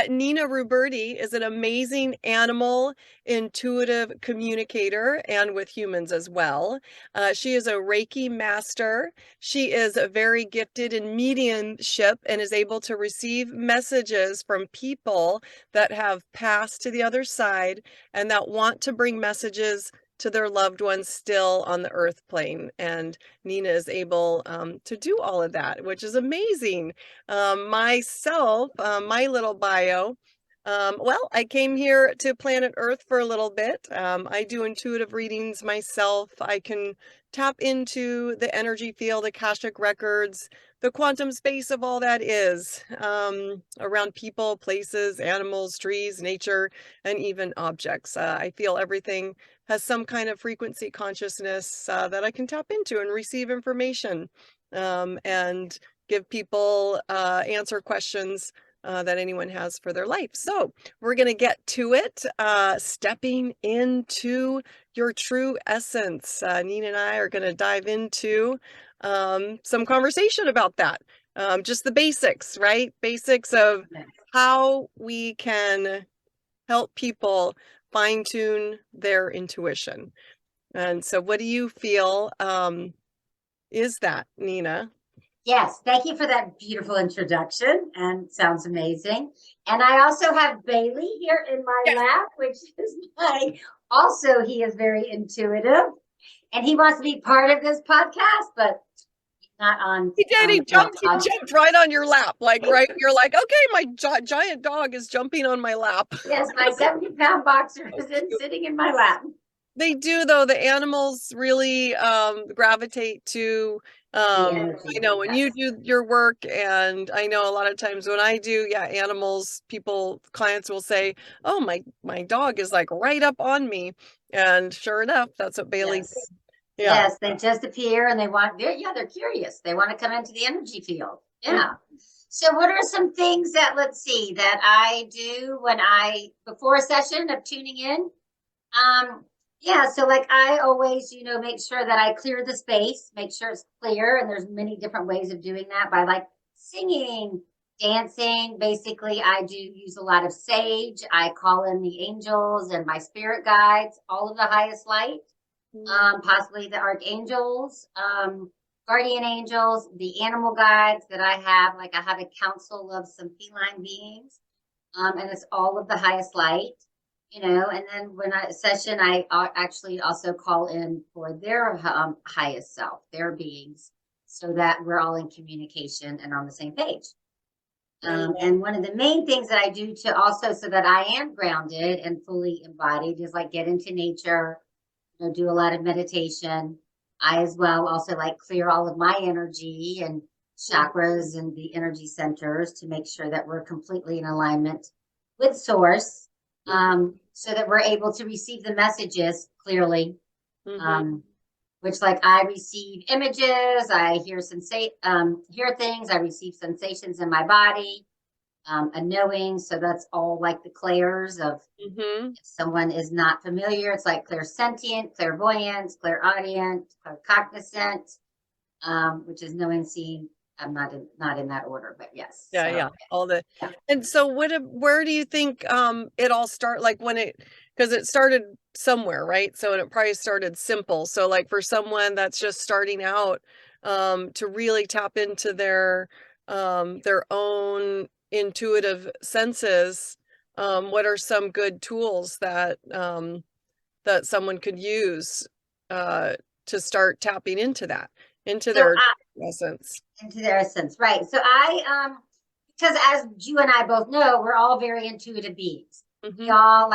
Nina Ruberti is an amazing animal intuitive communicator and with humans as well. She is a Reiki master. She is very gifted in mediumship and is able to receive messages from people that have passed to the other side and that want to bring messages to their loved ones still on the earth plane. And Nina is able to do all of that, which is amazing. Myself, my little bio, well, I came here to planet Earth for a little bit. I do intuitive readings myself. I can tap into the energy field, Akashic records, the quantum space of all that is around people, places, animals, trees, nature, and even objects. I feel everything has some kind of frequency consciousness that I can tap into and receive information and give people answer questions that anyone has for their life. So we're going to get to it, stepping into your true essence. Nina and I are going to dive into some conversation about that. Just the basics, right? Basics of how we can help people fine tune their intuition. And so what do you feel is that, Nina? Yes, thank you for that beautiful introduction and sounds amazing. And I also have Bailey here in my lap, which is he is very intuitive and he wants to be part of this podcast, but not on. He did. He jumped right on your lap. Like, right. You're like, okay, my giant dog is jumping on my lap. Yes, my 70-pound boxer is sitting in my lap. They do, though. The animals really gravitate to, I know when you do your work, and I know a lot of times when I do, animals, clients will say, oh, my dog is like right up on me. And sure enough, that's what Bailey did. Yeah. Yes, they just appear and they're curious. They want to come into the energy field. Yeah. So what are some things that, let's see, that I do before a session of tuning in? So like I always, make sure that I clear the space, make sure it's clear. And there's many different ways of doing that by like singing, dancing. Basically, I do use a lot of sage. I call in the angels and my spirit guides, all of the highest light. Possibly the archangels, guardian angels, the animal guides that I have. Like I have a council of some feline beings, and it's all of the highest light, and then when I actually also call in for their highest self, their beings, so that we're all in communication and on the same page. And one of the main things that I do to also so that I am grounded and fully embodied is like get into nature, do a lot of meditation. I as well also like clear all of my energy and chakras and the energy centers to make sure that we're completely in alignment with source, so that we're able to receive the messages clearly. Which like I receive images, I hear things, I receive sensations in my body. A knowing, so that's all like the clairs of if someone is not familiar, it's like clairsentient, clairvoyance, clairaudient, claircognizant, which is knowing, seeing. I'm not in that order, but yes. All the and so where do you think it all start, like because it started somewhere, right? So and it probably started simple. So like for someone that's just starting out, to really tap into their own intuitive senses, what are some good tools that that someone could use to start tapping into their essence? Into their essence, right? So because as you and I both know, we're all very intuitive beings. We all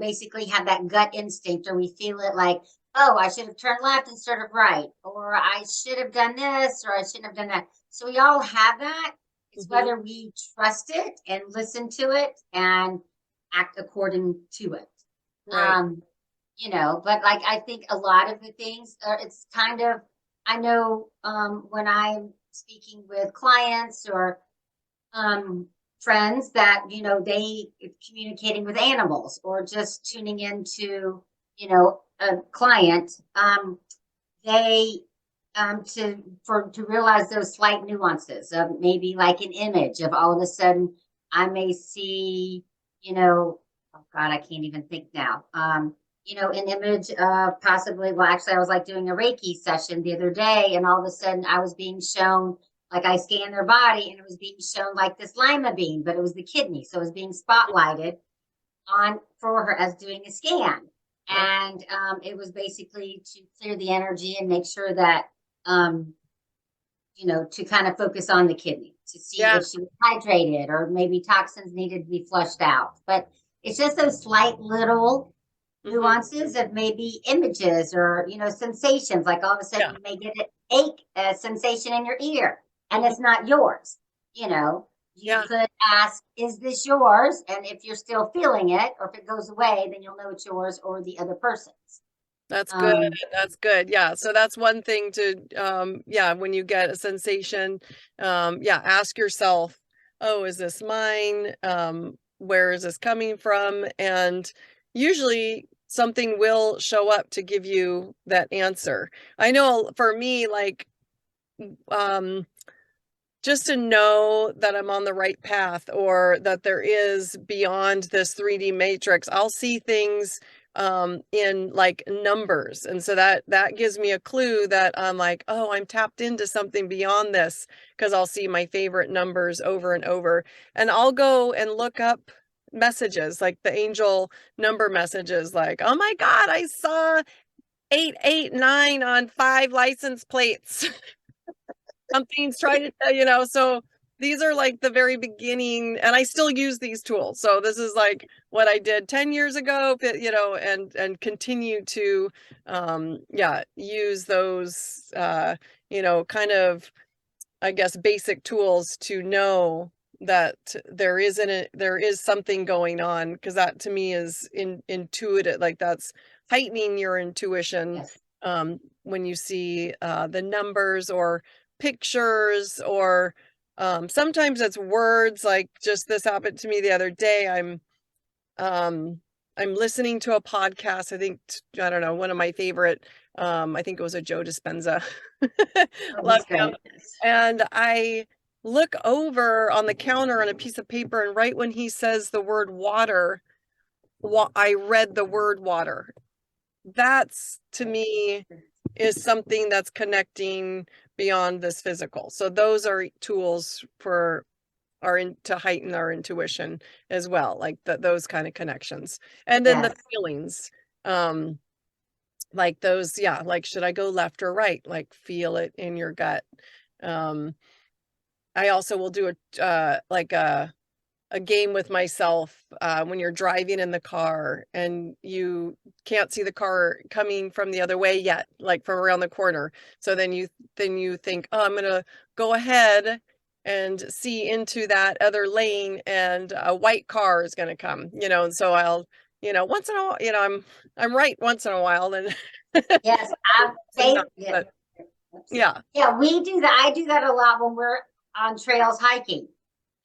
basically have that gut instinct, or we feel it like, oh, I should have turned left instead of right, or I should have done this, or I shouldn't have done that. So we all have that. It's whether we trust it and listen to it and act according to it. Right. But like I think a lot of the things it's kind of, I know when I'm speaking with clients or friends that they communicating with animals or just tuning into a client, they to realize those slight nuances of maybe like an image of all of a sudden I may see, you know, oh God, I can't even think now. An image of possibly, well, actually, I was like doing a Reiki session the other day, and all of a sudden I was being shown, like I scanned their body, and it was being shown like this lima bean, but it was the kidney. So it was being spotlighted on for her as doing a scan. Oh, And it was basically to clear the energy and make sure that, um, to kind of focus on the kidney to see yeah. if she was hydrated or maybe toxins needed to be flushed out. But it's just those slight little Hmm. nuances of maybe images or, sensations. Like all of a sudden Yeah. you may get an ache, a sensation in your ear, and Hmm. it's not yours. You know, you Yeah. could ask, is this yours? And if you're still feeling it, or if it goes away, then you'll know it's yours or the other person's. That's good. Um, That's good. Yeah. So that's one thing to, yeah, when you get a sensation, yeah, ask yourself, oh, is this mine? Where is this coming from? And usually something will show up to give you that answer. I know for me, like, um, just to know that I'm on the right path or that there is beyond this 3D matrix, I'll see things in like numbers. And so that gives me a clue that I'm like, oh, I'm tapped into something beyond this because I'll see my favorite numbers over and over. And I'll go and look up messages like the angel number messages, like, oh my God, I saw 889 on 5 license plates. Something's trying to tell, so these are like the very beginning, and I still use these tools. So this is like what I did 10 years ago, and continue to yeah, use those kind of, I guess, basic tools to know that there is something going on, because that to me is intuitive, like that's heightening your intuition yes, when you see the numbers or pictures, or sometimes it's words. Like, just this happened to me the other day. Um I'm listening to a podcast. I think, I don't know, one of my favorite, I think it was a Joe Dispenza. oh, Love he's him. great. Yes. And I look over on the counter on a piece of paper, and right when he says the word water, I read the word water. That's, to me, is something that's connecting beyond this physical. So those are tools for to heighten our intuition as well, like those kind of connections. And then the Yes. feelings, um, like those, yeah, like, should I go left or right? Like, feel it in your gut. Um, I also will do a game with myself when you're driving in the car and you can't see the car coming from the other way yet, like from around the corner. So then you think, oh, I'm gonna go ahead and see into that other lane, and a white car is gonna come, and so I'll, once in a while, I'm right once in a while, and Yes. I'm not, Yeah. but yeah. Yeah, we do that. I do that a lot when we're on trails hiking.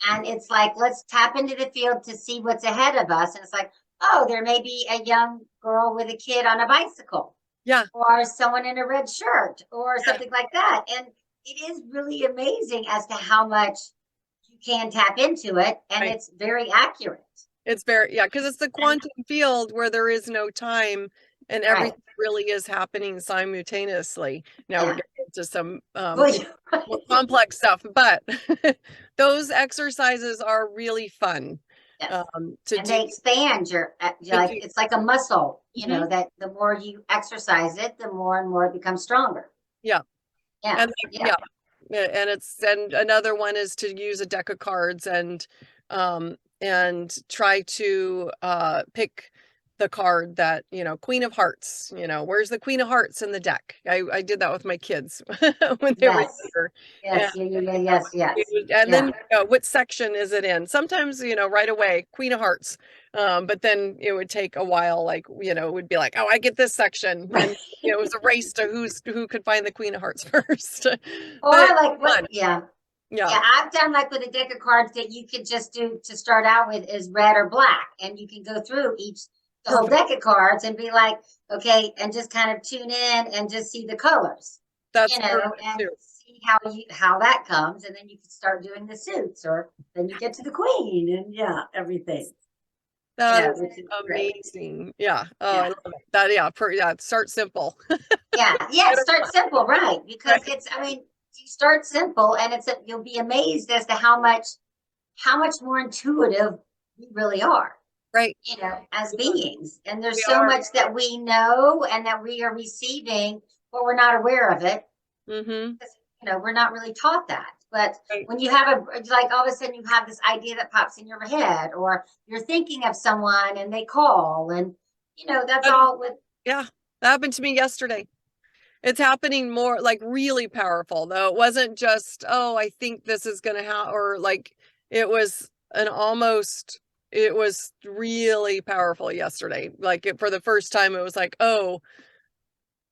And it's like, let's tap into the field to see what's ahead of us. And it's like, oh, there may be a young girl with a kid on a bicycle, Yeah. or someone in a red shirt, or Yeah. something like that. And it is really amazing as to how much you can tap into it. And Right. it's very accurate. It's very, yeah, because it's the And quantum field where there is no time, and right. everything really is happening simultaneously. Now we're Yeah. getting into some Well, you're more right. complex stuff, but those exercises are really fun Yes. to And do. they expand To do. it's like a muscle, Mhm. that the more you exercise it, the more and more it becomes stronger. Yeah, Yeah. and like, Yeah. yeah, and another one is to use a deck of cards and try to pick the card that, Queen of Hearts, where's the Queen of Hearts in the deck? I did that with my kids when they were Yes. younger. And Yes. Yeah. Yeah. Yeah. Yes. Yes. and Yeah. then what section is it in? Sometimes, right away, Queen of Hearts. But then it would take a while, like, it would be like, oh, I get this section. And it was a race to who could find the Queen of Hearts first. Or But like what? fun. Yeah. Yeah. Yeah. I've done like with a deck of cards that you could just do to start out with is red or black. And you can go through the whole Perfect. deck of cards and be like, okay, and just kind of tune in and just see the colors, That's perfect and too. see how that comes, and then you can start doing the suits, or then you get to the queen, and yeah, everything. That is Which is great. amazing. Yeah. Oh, I Yeah. love it. That, yeah, start simple. Yeah, yeah, start simple, right? Because Right. I mean, you start simple, and you'll be amazed as to how much more intuitive we really are, Right. as beings. And We there's so are. much that we know and that we are receiving, but we're not aware of it. Mm-hmm. 'Cause, we're not really taught that. But Right. when you have like all of a sudden you have this idea that pops in your head, or you're thinking of someone and they call, and that's But, all with. yeah, that happened to me yesterday. It's happening more like really powerful though. It wasn't just, oh, I think this is gonna happen, or like it was an almost it was really powerful yesterday. Like for the first time, it was like, oh,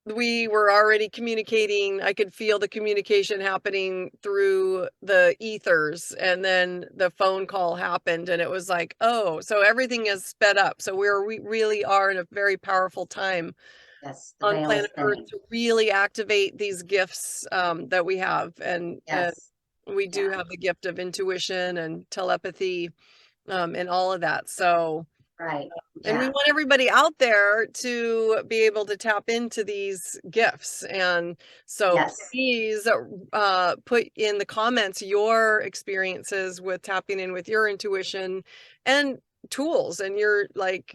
we were already communicating. I could feel the communication happening through the ethers, and then the phone call happened, and it was like, oh, so everything is sped up. So we really are in a very powerful time Yes, the on veil is planet Earth thinning. to really activate these gifts that we have, and Yes. we do Yeah. have the gift of intuition and telepathy, and all of that. So, Right. and we Yeah. want everybody out there to be able to tap into these gifts. And so Yes. please put in the comments your experiences with tapping in with your intuition and tools, and your like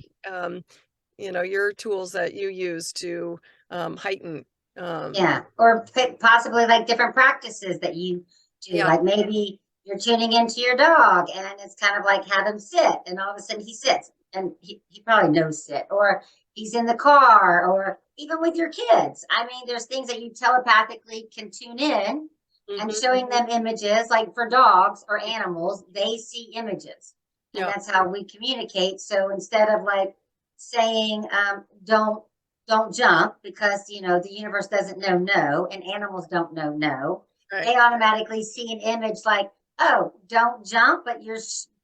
your tools that you use to heighten. Yeah. Or possibly like different practices that you do. Yeah, Like maybe you're tuning into your dog, and it's kind of like have him sit, and all of a sudden he sits, and he probably knows sit, or he's in the car, or even with your kids. I mean, there's things that you telepathically can tune in, and hmm, showing them images. Like for dogs or animals, they see images, and yeah, that's how we communicate. So instead of like saying, don't jump, because the universe doesn't know no, and animals don't know no. right, They automatically see an image like, oh, don't jump, but you're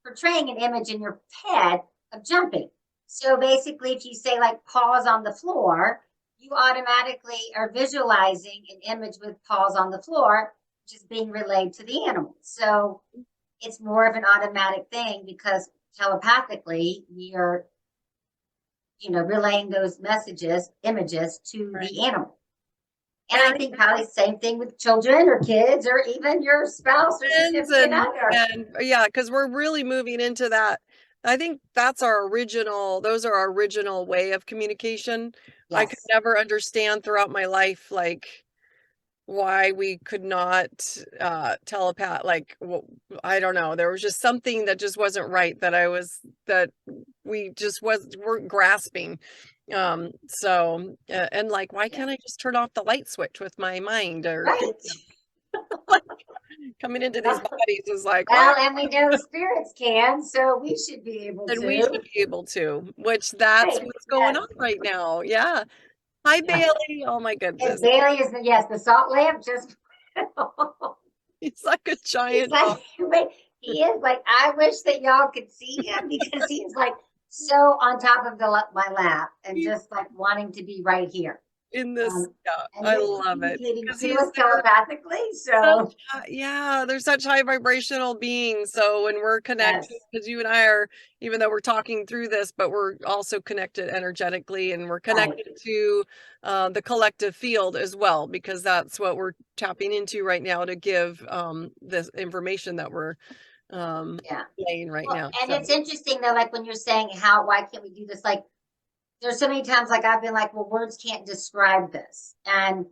portraying an image in your head of jumping. So basically, if you say like paws on the floor, you automatically are visualizing an image with paws on the floor, which is being relayed to the animal. So it's more of an automatic thing, because telepathically we are relaying those images to right. the animal. And And I think probably the same thing with children or kids, or even your spouse or friends, significant other. and yeah, because we're really moving into that. I think those are our original way of communication. I could Yes, never understand throughout my life, like why we could not telepath, like I don't know, there was just something that just wasn't right, that we just weren't grasping. So and like, why yeah, can't I just turn off the light switch with my mind, or right. like coming into these bodies is like, why? Well, and we know spirits can, so we should be able And we should to. be able to, which that's Right. what's going Yes. on right now. Yeah. Hi, Yeah. Bailey. Oh my And goodness. Bailey is the salt lamp just. He's like a He's giant like, wait, he is like, I wish that y'all could see him, because he's like so on top of my lap, and he's just like wanting to be right here. in this. Yeah, And I he's love it communicating because to he's us telepathically. So yeah, they're such high vibrational beings. So when we're connected, yes, because you and I are, even though we're talking through this, but we're also connected energetically, and we're right, connected to the collective field as well, because that's what we're tapping into right now to give this information that we're yeah. playing right Well, now. and So it's interesting though, like when you're saying why can't we do this? Like there's so many times like I've been like, well, words can't describe this, and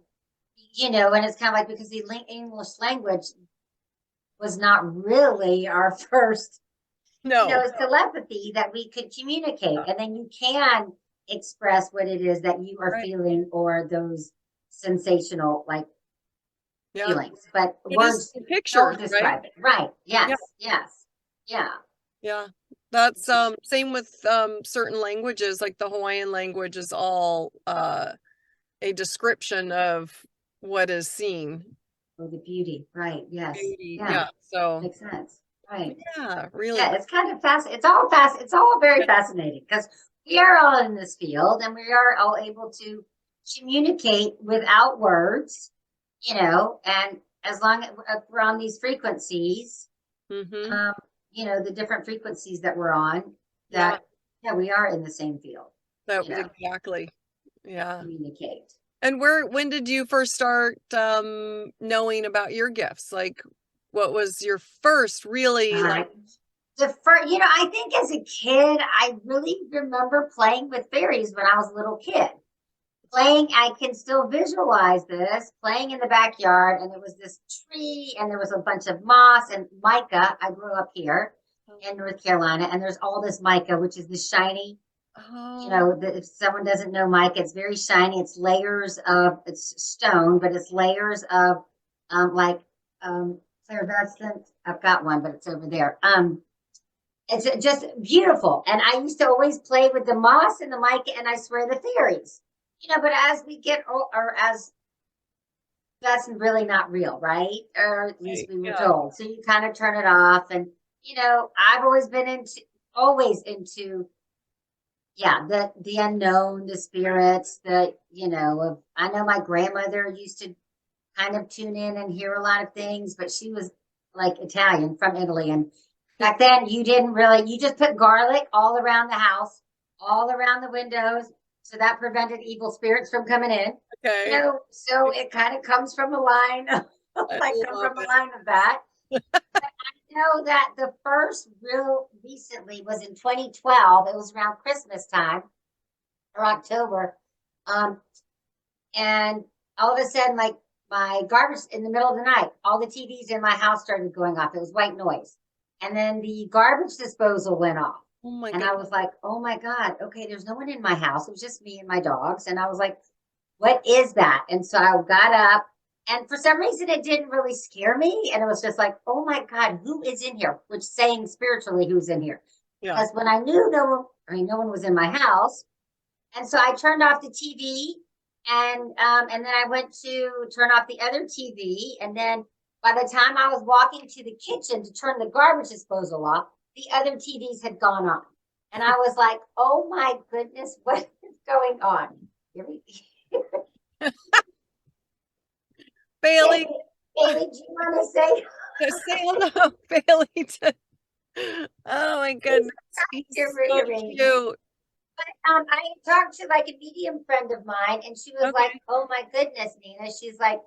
and it's kind of like, because the English language was not really our first. no, It's telepathy that we could communicate, yeah, and then you can express what it is that you are right, feeling, or those sensational like yeah, feelings, but it is words in pictures, don't right? describe it. Right. Yeah, Yes. Yes. Yeah. yeah. That's same with certain languages, like the Hawaiian language is all a description of what is seen. Oh, the beauty. Right. Yes. Beauty, Yeah. yeah. So Makes sense. Right. yeah, really Yeah. cool. It's kind of fast. It's all fast. It's all very fascinating, because we are all in this field, and we are all able to communicate without words, and as long as we're on these frequencies, Mm-hmm. um, the different frequencies that we're on, Yeah, that, yeah, we are in the same field, that you know, exactly. Yeah. communicate. And when did you first start knowing about your gifts? Like what was your first really like, Uh, the first, I think as a kid, I really remember playing with fairies when I was a little kid. Playing, I can still visualize this, playing in the backyard, and there was this tree, and there was a bunch of moss and mica. I grew up here in North Carolina, and there's all this mica, which is the shiny, oh, if someone doesn't know mica, it's very shiny. It's stone, but it's layers of like clairvescent. I've got one, but it's over there. It's just beautiful. And I used to always play with the moss and the mica, and I swear the fairies. But as we get old, or as that's really not real, right? Or at least right. we were Yeah. told. So you kind of turn it off. And, I've always been into, yeah, the unknown, the spirits, I know my grandmother used to kind of tune in and hear a lot of things, but she was like Italian from Italy. And back then you just put garlic all around the house, all around the windows. So that prevented evil spirits from coming in. Okay. So it kind of comes from a line of, I I come love from a line of that. I know that the first real recently was in 2012. It was around Christmas time or October. Um, and all of a sudden, like my garbage in the middle of the night, all the TVs in my house started going off. It was white noise. And then the garbage disposal went off. Oh my And I goodness. was like, oh my God, okay, there's no one in my house. It was just me and my dogs. And I was like, what is that? And so I got up, and for some reason it didn't really scare me. And it was just like, oh my God, who is in here? Which saying spiritually, who's in here? Yeah. Because when I knew no one was in my house. And so I turned off the TV, and then I went to turn off the other TV. And then by the time I was walking to the kitchen to turn the garbage disposal off, the other TVs had gone on. And I was like, oh my goodness, what is going on? Bailey, Bailey, do you want to say say hello, Bailey. Oh my goodness. He's so you're amazing? cute. I talked to like a medium friend of mine, and she was like, Okay. "Oh my goodness, Nina." She's like,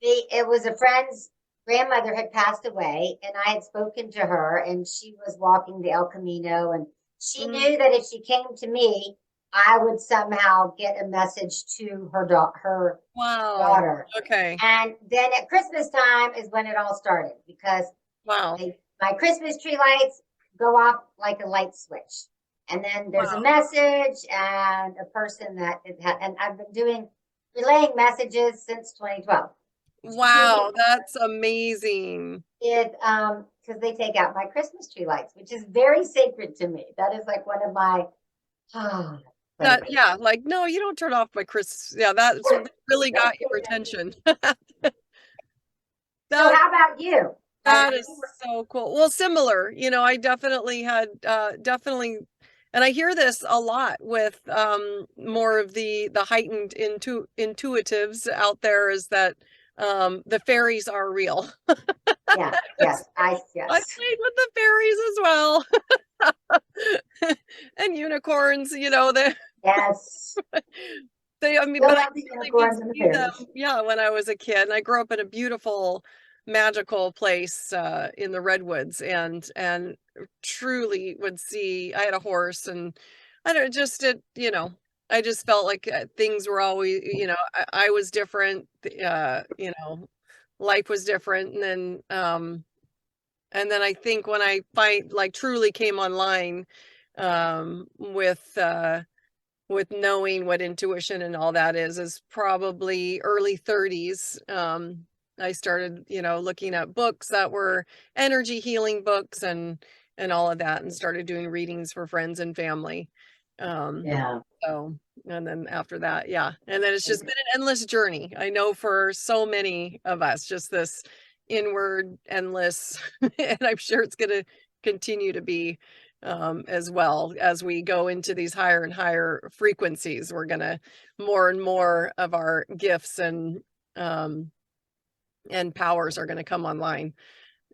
it was a friend's grandmother had passed away, and I had spoken to her, and she was walking the El Camino, and she Mm, knew that if she came to me, I would somehow get a message to her wow. daughter. Okay. And then at Christmas time is when it all started, because Wow. my Christmas tree lights go off like a light switch. And then there's a Wow. message and a person and I've been relaying messages since 2012. Wow. That's amazing. Because they take out my Christmas tree lights, which is very sacred to me. That is like one of my, oh, That, places. yeah, like, no, you don't turn off my Chris. Yeah, that's really got your attention. So That how about you? Like, that is so cool. Well, similar, I definitely had definitely, and I hear this a lot with more of the heightened intuitives out there, is that the fairies are real. yeah, yes, I yes, played with the fairies as well. And unicorns, yes. I mean, Still but I love the really did unicorns and the see them, fairies. yeah, when I was a kid. And I grew up in a beautiful, magical place in the redwoods, and truly would see. I had a horse, and I don't just it, I just felt like things were always, I was different. Life was different, and then I think when I truly came online with knowing what intuition and all that is probably early 30s. I started, looking at books that were energy healing books, and all of that, and started doing readings for friends and family. Um, Yeah. so, and then after that, yeah. And then it's just been an endless journey. I know for so many of us, just this inward, endless, and I'm sure it's going to continue to be, as well as we go into these higher and higher frequencies. We're going to more and more of our gifts and, um, and powers are going to come online.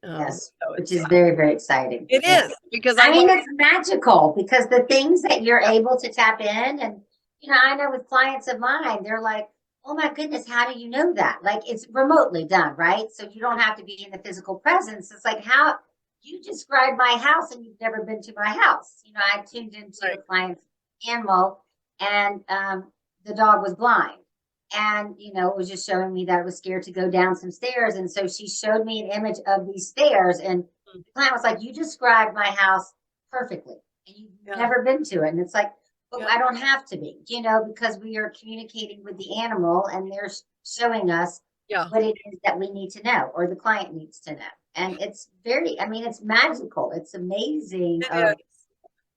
Yes, So which it's is very, very exciting. it Yeah. is because I I love mean, it's magical because the things that you're yeah, able to tap in, and I know with clients of mine, they're like, "Oh my goodness, how do you know that?" Like it's remotely done, right? So you don't have to be in the physical presence. It's like how you describe my house and you've never been to my house. I tuned into a right. client's animal, and the dog was blind. And it was just showing me that it was scared to go down some stairs. And so she showed me an image of these stairs, and Mm, the client was like, "You described my house perfectly, and you've yeah, never been to it." And it's like, "But yeah, I don't have to be, because we are communicating with the animal, and they're showing us yeah. what it is that we need to know, or the client needs to know." And it's very, I mean, it's magical. It's amazing It of is.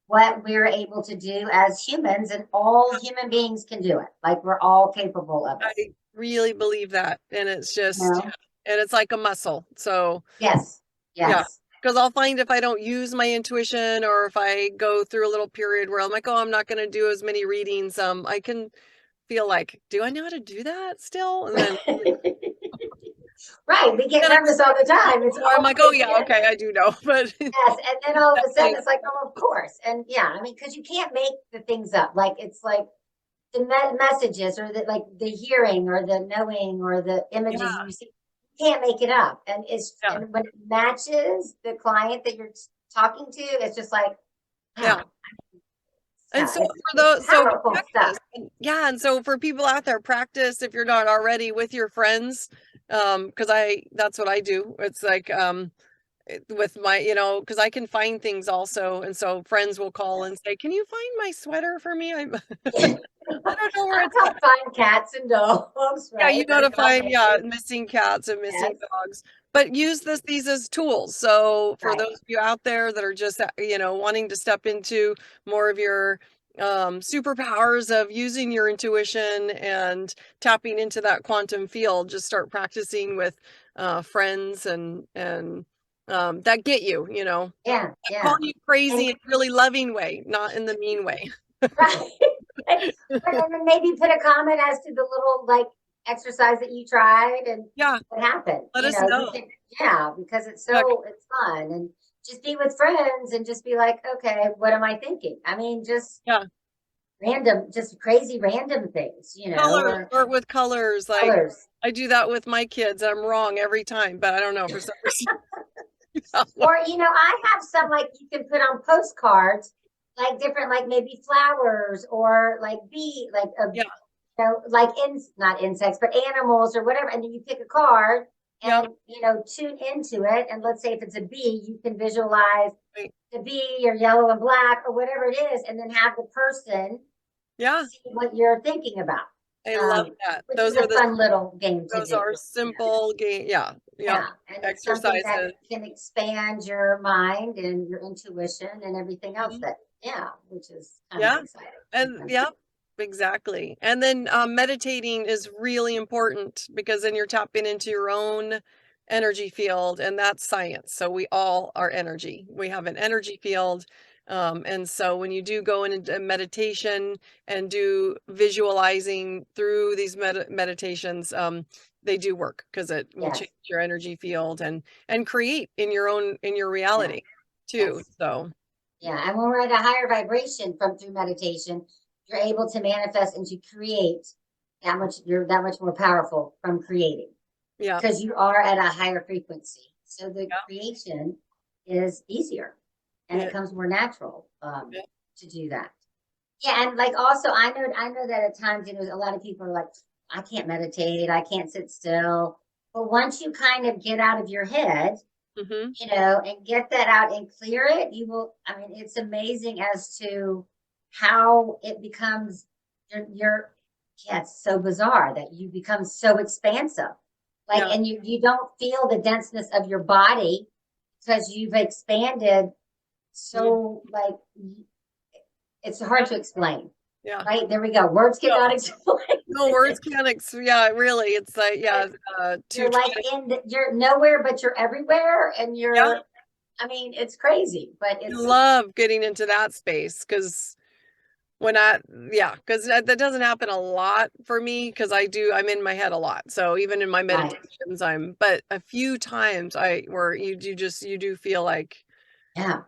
what we're able to do as humans, and all human beings can do it. Like we're all capable of it. I really believe that, and it's You just know? and it's like a muscle. So Yes. yeah, Yes. because I'll find if I don't use my intuition or if I go through a little period where I'm like, oh, I'm not going to do as many readings, I can feel like, do I know how to do that still? And then Right. We get then nervous all the time. It's I'm like, oh always, yeah, okay, I do know, but yes. And then all of a sudden definitely, it's like, oh, of course. And yeah, I mean, because you can't make the things up. Like it's like the messages, or the like the hearing or the knowing or the yeah, images you see. You can't make it up. And yeah, and when it matches the client that you're talking to, it's just like, yeah. wow. And Yeah, so for it's those, so powerful stuff. practice, yeah, and so for people out there, practice if you're not already with your friends, because that's what I do. It's like with my, because I can find things also, and so friends will call and say, "Can you find my sweater for me? I don't know where I've it's at." helped find cats and dogs, Yeah, you right? know That's to what I'm find, yeah, making. missing cats and missing Yes, dogs. But use these as tools. So for right. those of you out there that are just, wanting to step into more of your superpowers of using your intuition and tapping into that quantum field, just start practicing with friends and that get you, Yeah, yeah. calling you crazy And in a really loving way, not in the mean way. right. And then maybe put a comment as to the little like exercise that you tried and Yeah, what happened. let us You know. can, yeah, because Yeah, it's fun, and just be with friends and just be like, okay, what am I thinking? I mean, just yeah. random, just crazy random things, Colors, or start with colors, like, colors. I do that with my kids, I'm wrong every time, but I don't know, for some reason. Or, I have some like you can put on postcards, like different, like maybe flowers or like like Yeah, like not insects, but animals or whatever. And then you pick a card yeah, and, tune into it. And let's say if it's a bee, you can visualize right. the bee or yellow and black or whatever it is, and then have the person Yeah, see what you're thinking about, I love that. which is a fun little game to Those do. are simple game, yeah, yeah, Yeah, and it's something that exercises. can expand your mind and your intuition and everything else Mhm. that, yeah, which is kind of Yeah, exciting. and yeah, exactly. And then meditating is really important because then you're tapping into your own energy field, and that's science. So we all are energy. We have an energy field. And so when you do go into meditation and do visualizing through these meditations, they do work because it will change Yes, your energy field and create in your yeah, reality too. yes. So Yeah, and when we're at a higher vibration from through meditation, you're able to manifest and to create that much. You're that much more powerful from creating yeah, because you are at a higher frequency. So the yeah, creation is easier, and it yeah, comes more natural yeah. to do that. Yeah, and like also I know that at times, a lot of people are like, I can't meditate, I can't sit still. But once you kind of get out of your head, Mhm. and get that out and clear it, you will, I mean, it's amazing as to how it becomes your yeah, it's so bizarre that you become so expansive. Like, Yeah. and you don't feel the denseness of your body because you've expanded Mhm. so like it's hard to explain. Yeah. Right? There we go. Words No, cannot explain no words it. can't yeah, really, it's like, yeah, But to you're try like to you're nowhere, but you're everywhere. And yeah, I mean, it's crazy, but I it's, love getting into that space because When I, yeah, because that doesn't happen a lot for me because I'm in my head a lot. So even in my Right. meditations, but a few times where you do feel like Yeah.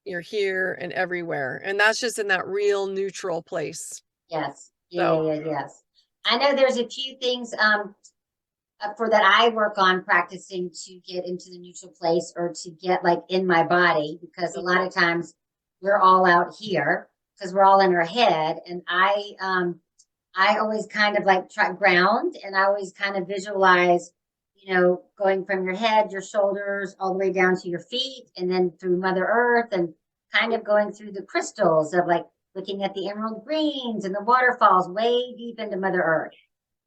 you're here and everywhere. And that's just in that real neutral place. Yes. So, Yes. I know there's a few things for that I work on practicing to get into the neutral place or to get like in my body, because a lot of times we're all out here because we're all in our head. And I always kind of like try ground, and I always kind of visualize, going from your head, your shoulders, all the way down to your feet, and then through Mother Earth, and kind of going through the crystals of like looking at the emerald greens and the waterfalls way deep into Mother Earth.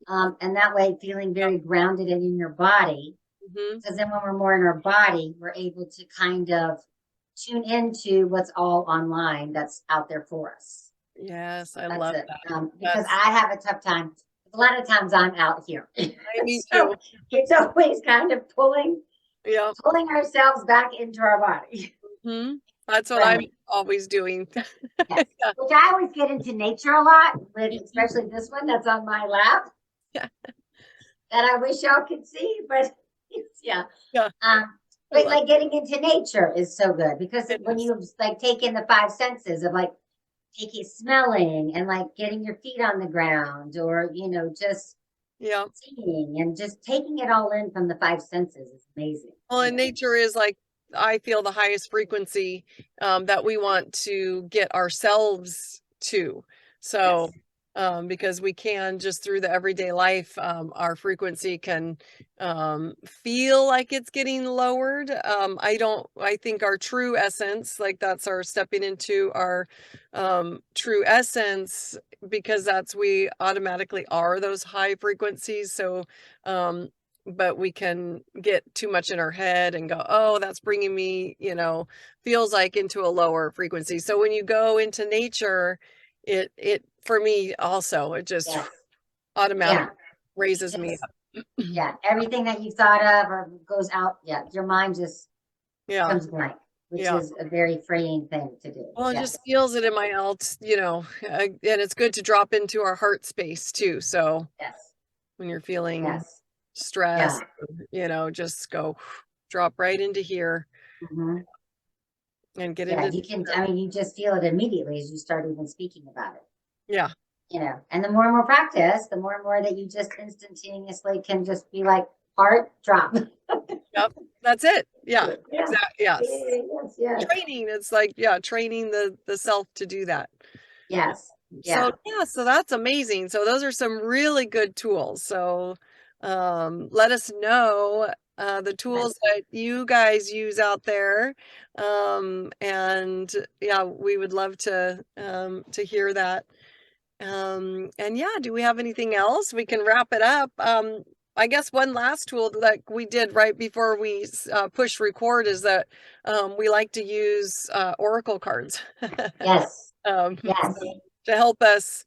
And that way feeling very grounded and in your body. mhm. Because then when we're more in our body, we're able to kind of tune into what's all online that's out there for us. Yes, I That's love it. that. Because I have a tough time. A lot of times I'm out here. Me So too. it's always kind of Yeah. pulling ourselves back into our body. Hmm. That's what I'm Right. always doing. Yes. Yeah. Which I always get into nature a lot with, Mhm. especially this one that's on my lap Yeah. that I wish y'all could see, but yeah. Yeah. Um, I but love like getting into nature is so good because it. when you like take in the five senses of like taking smelling and like getting your feet on the ground, or just Yeah. seeing and just taking it all in from the five senses is amazing. Well, and nature is like, I feel the highest frequency that we want to get ourselves to. So, Yes. because we can just through the everyday life, our frequency can feel like it's getting lowered. I think our true essence, like that's our stepping into our true essence, because we automatically are those high frequencies. So, um, but we can get too much in our head and go, oh, that's bringing me, feels like into a lower frequency. So when you go into nature, it for me also, it just Yes. automatically Yeah. It raises me just, up. yeah. Everything that you thought of or goes out. Yeah. Your mind just Yeah. becomes blank, which Yeah. is a very freeing thing to do. Well, it Yes. just feels it in my alt, and it's good to drop into our heart space too. So Yes. when you're feeling Yes. stressed, Yeah. just go drop right into here Hmm. and get Yeah. into You can, I mean, you just feel it immediately as you start even speaking about it. yeah. And the more and more practice, the more and more that you just instantaneously can just be like heart drop. Yep. That's it. Yeah. Yeah. Exactly. Yes. Yes. Yes. Training. It's like, yeah, training the self to do that. Yes. So Yeah. yeah, so that's amazing. So those are some really good tools. So let us know the tools Yes. that you guys use out there. And yeah, we would love to hear that. And yeah, do we have anything else? We can wrap it up. I guess one last tool that we did right before we push record is that we like to use oracle cards. Yes. So Yes. to help us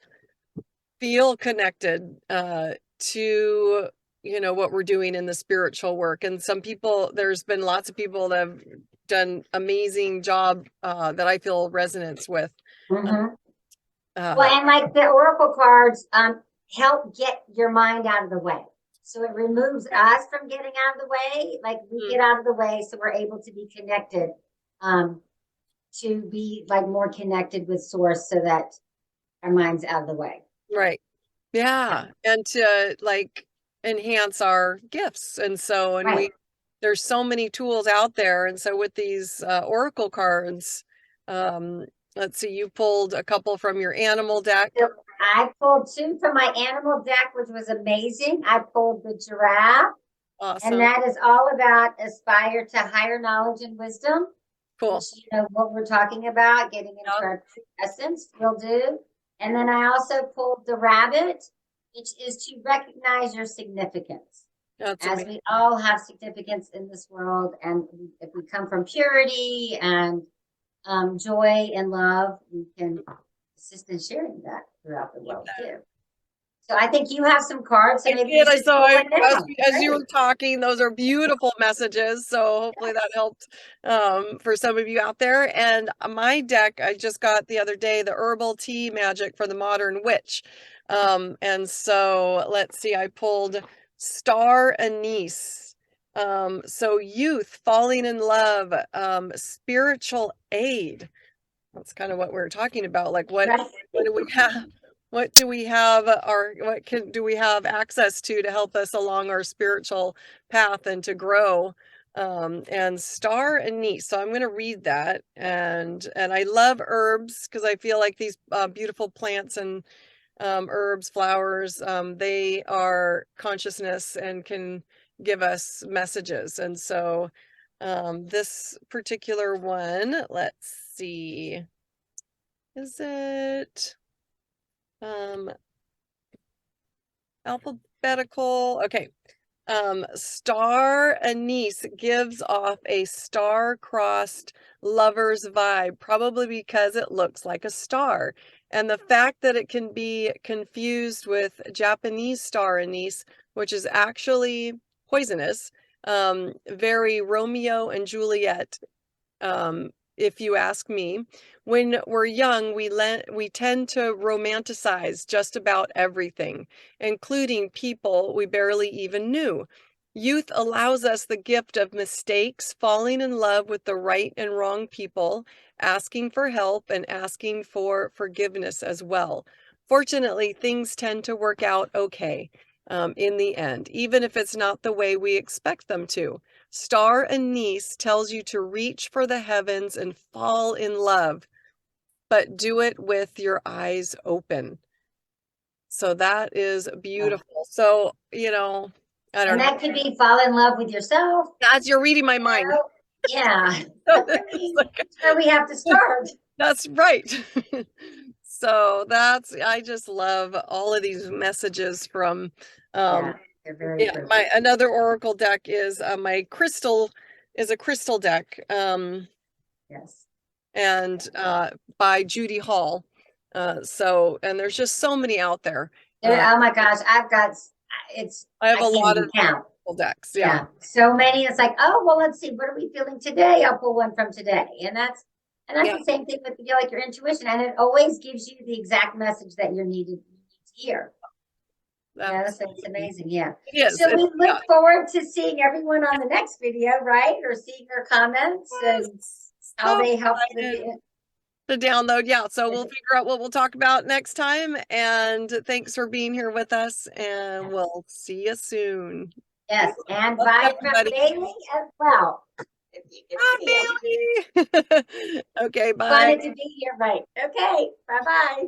feel connected to what we're doing in the spiritual work. And there's been lots of people that have done amazing job that I feel resonance with. Hmm. Well, Uh, and like the oracle cards help get your mind out of the way. So it removes us from getting out of the way. Like we mm, get out of the way so we're able to be connected, um, to be like more connected with source so that our mind's out of the way. right. Yeah. Yeah. And to like enhance our gifts. And Right. there's so many tools out there. And so with these oracle cards, um, let's see, you pulled a couple from your animal deck. So I pulled two from my animal deck, which was amazing. I pulled the giraffe, and Awesome. that is all about aspire to higher knowledge and wisdom, which Cool. what we're talking about, getting into Yep. our true essence will do. And then I also pulled the rabbit, which is to recognize your significance. That's As amazing. we all have significance in this world, and if we come from purity and joy and love, we can assist in sharing that throughout the world too. So I think you have some cards, so I maybe we did. I should saw pull I one now. as you were talking, those are beautiful messages. So hopefully that helped for some of you out there. And my deck I just got the other day, the herbal tea magic for the modern witch. And so let's see, I pulled Star Anise. So youth, falling in love, spiritual aid. That's kind of what we're talking about. Like Right. what do we have? What do we have or what can do we have access to help us along our spiritual path and to grow? And star anise. So I'm going to read that. And I love herbs because I feel like these beautiful plants and herbs, flowers, they are consciousness and can give us messages. And so this particular one, let's see. Is it alphabetical? Okay. Star Anise gives off a star-crossed lover's vibe, probably because it looks like a star. And the fact that it can be confused with Japanese star anise, which is actually poisonous, very Romeo and Juliet, if you ask me. When we're young, we tend to romanticize just about everything, including people we barely even knew. Youth allows us the gift of mistakes, falling in love with the right and wrong people, asking for help, and asking for forgiveness as well. Fortunately, things tend to work out okay, in the end, even if it's not the way we expect them to. Star Anise tells you to reach for the heavens and fall in love, but do it with your eyes open. So that is Yeah. beautiful. So, I don't And know. that could be fall in love with yourself. As you're reading my You mind. know? Yeah. So I it's mean, like, that's where we have to start. that's right. So I just love all of these messages from, um, Yeah, they're very yeah, pretty. my another oracle deck is my crystal is a crystal deck. Yes. And by Judy Hall. And there's just so many out there. There, oh my gosh, I have I a can't lot of even count. decks. Yeah. Yeah, so many. It's like, oh, well, let's see, what are we feeling today? I'll pull one from today. And that's Yeah. the same thing with like your intuition. And it always gives you the exact message that you need to hear. Yeah, so it's Absolutely. amazing. Yeah. It is. So we Yeah. look forward to seeing everyone on the next video, right? Or seeing their comments and how So they help excited to download. Yeah. So we'll figure out what we'll talk about next time. And thanks for being here with us. And we'll see you soon. Yes, and Love bye from everybody. Bailey as well. If you can Bye, see him. Bailey. Okay. Bye. Wanted to be here, right? Okay, bye bye.